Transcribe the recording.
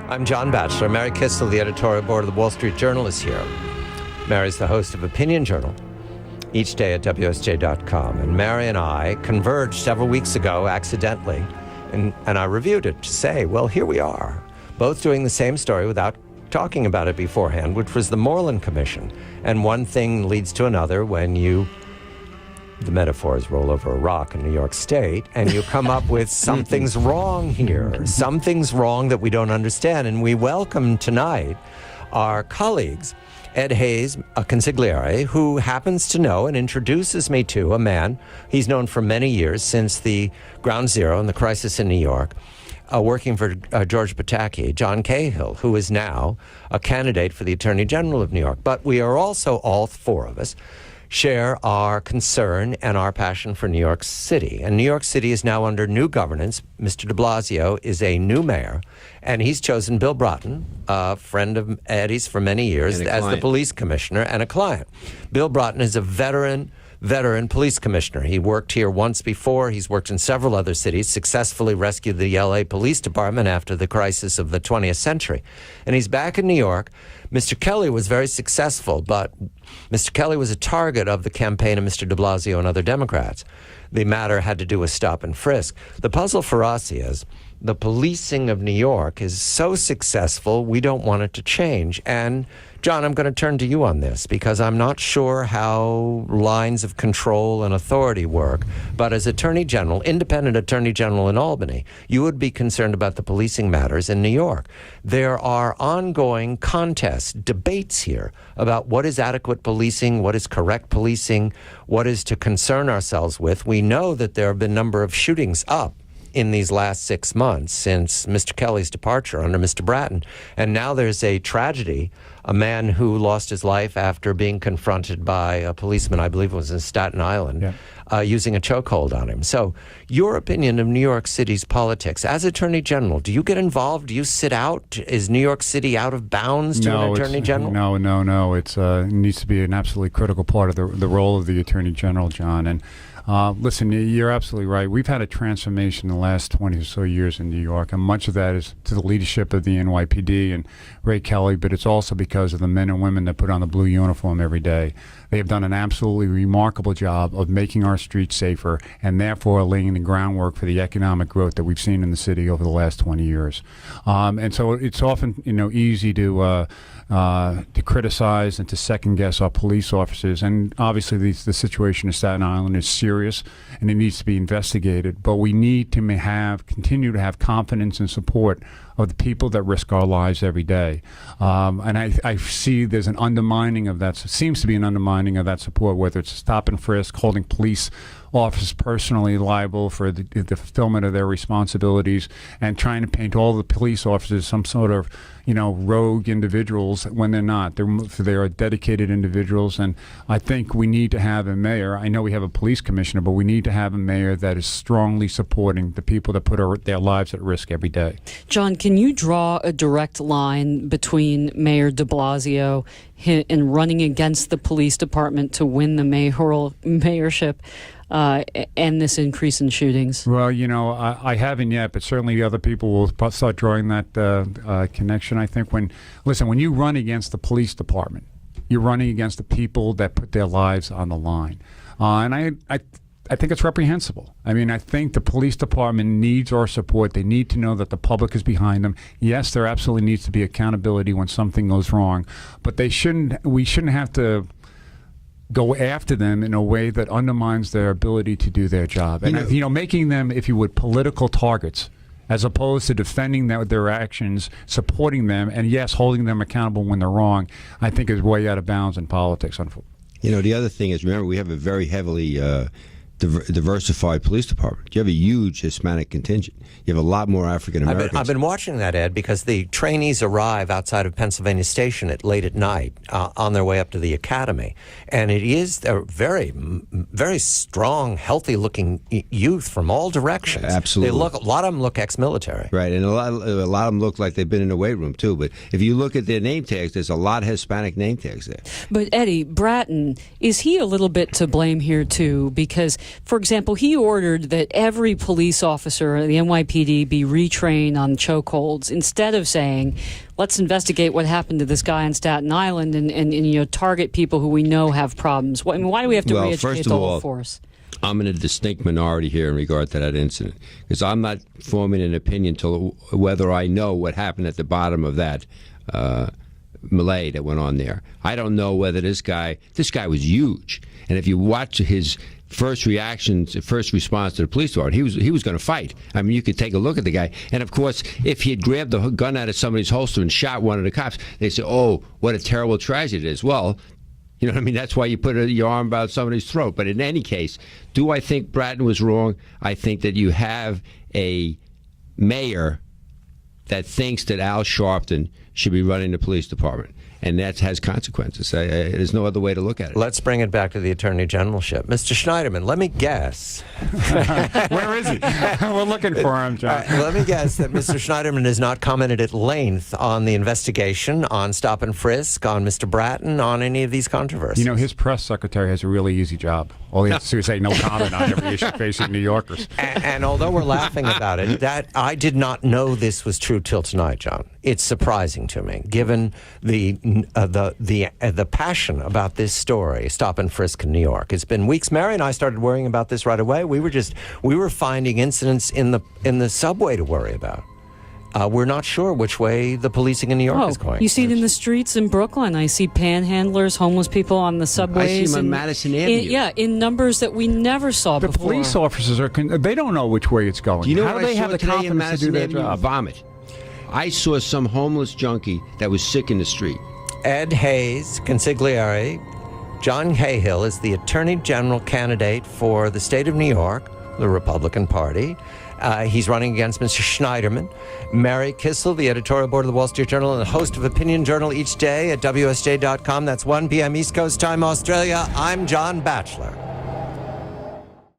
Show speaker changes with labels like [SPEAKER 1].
[SPEAKER 1] I'm John Batchelor. Mary Kissel, the editorial board of the Wall Street Journal, is here. Mary's the host of Opinion Journal, each day at WSJ.com. And Mary and I converged several weeks ago accidentally, and I reviewed it to say, well, here we are, both doing the same story without talking about it beforehand, which was the Moreland Commission. And one thing leads to another when the metaphors roll over a rock in New York State, and you come up with something's wrong here. Something's wrong that we don't understand. And we welcome tonight our colleagues, Ed Hayes, a consigliere, who happens to know and introduces me to a man he's known for many years, since the ground zero and the crisis in New York, working for George Pataki, John Cahill, who is now a candidate for the Attorney General of New York. But we are also, all four of us, share our concern and our passion for New York City. And New York City is now under new governance. Mr. de Blasio is a new mayor, and he's chosen Bill Broughton, a friend of Eddie's for many years, as the police commissioner and a client. Bill Broughton is a veteran police commissioner. He worked here once before. He's worked in several other cities, successfully rescued the LA Police Department after the crisis of the 20th century. And he's back in New York. Mr. Kelly was very successful, but Mr. Kelly was a target of the campaign of Mr. de Blasio and other Democrats. The matter had to do with stop and frisk. The puzzle for us is the policing of New York is so successful, we don't want it to change. And John, I'm going to turn to you on this because I'm not sure how lines of control and authority work. But as Attorney General, independent Attorney General in Albany, you would be concerned about the policing matters in New York. There are ongoing contests, debates here about what is adequate policing, what is correct policing, what is to concern ourselves with. We know that there have been a number of shootings up in these last 6 months since Mr. Kelly's departure under Mr. Bratton. And now there's a tragedy, a man who lost his life after being confronted by a policeman, I believe it was in Staten Island, using a chokehold on him. So your opinion of New York City's politics, as Attorney General, do you get involved? Do you sit out? Is New York City out of bounds to an Attorney General?
[SPEAKER 2] No. It needs to be an absolutely critical part of the role of the Attorney General, John. And listen, you're absolutely right. We've had a transformation in the last 20 or so years in New York, and much of that is to the leadership of the NYPD and Ray Kelly, but it's also because of the men and women that put on the blue uniform every day. They have done an absolutely remarkable job of making our streets safer and therefore laying the groundwork for the economic growth that we've seen in the city over the last 20 years. And so it's often, easy to criticize and to second guess our police officers. And obviously the situation in Staten Island is serious and it needs to be investigated. But we need to continue to have confidence and support of the people that risk our lives every day. And I see there's an undermining of that, seems to be an undermining of that support, whether it's stop and frisk, holding police officers personally liable for the fulfillment of their responsibilities, and trying to paint all the police officers some sort of, rogue individuals when they're not. They are dedicated individuals, and I think we need to have a mayor. I know we have a police commissioner, but we need to have a mayor that is strongly supporting the people that put their lives at risk every day.
[SPEAKER 3] John, can you draw a direct line between Mayor de Blasio and running against the police department to win the mayorship and this increase in shootings?
[SPEAKER 2] Well, I haven't yet, but certainly other people will start drawing that connection. I think when you run against the police department, you're running against the people that put their lives on the line. And I think it's reprehensible. I mean, I think the police department needs our support. They need to know that the public is behind them. Yes, there absolutely needs to be accountability when something goes wrong, but we shouldn't have to go after them in a way that undermines their ability to do their job. And, making them, if you would, political targets, as opposed to defending their actions, supporting them, and yes, holding them accountable when they're wrong, I think is way out of bounds in politics.
[SPEAKER 4] The other thing is, remember, we have a very heavily diversified police department. You have a huge Hispanic contingent. You have a lot more African Americans.
[SPEAKER 1] I've been watching that, Ed, because the trainees arrive outside of Pennsylvania Station late at night on their way up to the academy. And it is a very, very strong, healthy-looking youth from all directions.
[SPEAKER 4] Absolutely.
[SPEAKER 1] A lot of them look ex-military.
[SPEAKER 4] Right, and a lot of them look like they've been in the weight room, too. But if you look at their name tags, there's a lot of Hispanic name tags there.
[SPEAKER 3] But, Eddie, Bratton, is he a little bit to blame here, too? Because For example, he ordered that every police officer, the NYPD, be retrained on chokeholds instead of saying, let's investigate what happened to this guy on Staten Island and target people who we know have problems. Why do we have to re-educate the whole force?
[SPEAKER 4] I'm in a distinct minority here in regard to that incident, because I'm not forming an opinion till whether I know what happened at the bottom of that melee that went on there. I don't know whether this guy was huge, and if you watch his first response to the police department, he was going to fight. I mean, you could take a look at the guy, and of course, if he had grabbed the gun out of somebody's holster and shot one of the cops, they say, "Oh, what a terrible tragedy it is." Well, you know what I mean? That's why you put your arm about somebody's throat. But in any case, do I think Bratton was wrong? I think that you have a mayor that thinks that Al Sharpton should be running the police department, and that has consequences. There's no other way to look at it.
[SPEAKER 1] Let's bring it back to the Attorney Generalship. Mr. Schneiderman, let me guess.
[SPEAKER 2] Where is he? We're looking for him, John.
[SPEAKER 1] Let me guess that Mr. Schneiderman has not commented at length on the investigation, on stop and frisk, on Mr. Bratton, on any of these controversies.
[SPEAKER 2] You know, his press secretary has a really easy job. All he has to do is say no comment on every issue facing New Yorkers.
[SPEAKER 1] And although we're laughing about it, that I did not know this was true till tonight, John. It's surprising to me, given the passion about this story, stop and frisk in New York. It's been weeks. Mary and I started worrying about this right away. We were finding incidents in the subway to worry about. We're not sure which way the policing in New York is going.
[SPEAKER 3] You see it in the streets in Brooklyn. I see panhandlers, homeless people on the subways.
[SPEAKER 4] I see them on Madison Avenue.
[SPEAKER 3] In numbers that we never saw before.
[SPEAKER 2] The police officers they don't know which way it's going.
[SPEAKER 4] Do you know
[SPEAKER 2] how do they have the confidence to do their job?
[SPEAKER 4] Vomit. I saw some homeless junkie that was sick in the street.
[SPEAKER 1] Ed Hayes, consigliere, John Cahill is the Attorney General candidate for the state of New York, the Republican Party. He's running against Mr. Schneiderman. Mary Kissel, the editorial board of the Wall Street Journal and the host of Opinion Journal each day at WSJ.com. That's 1 p.m. East Coast time, Australia. I'm John Batchelor.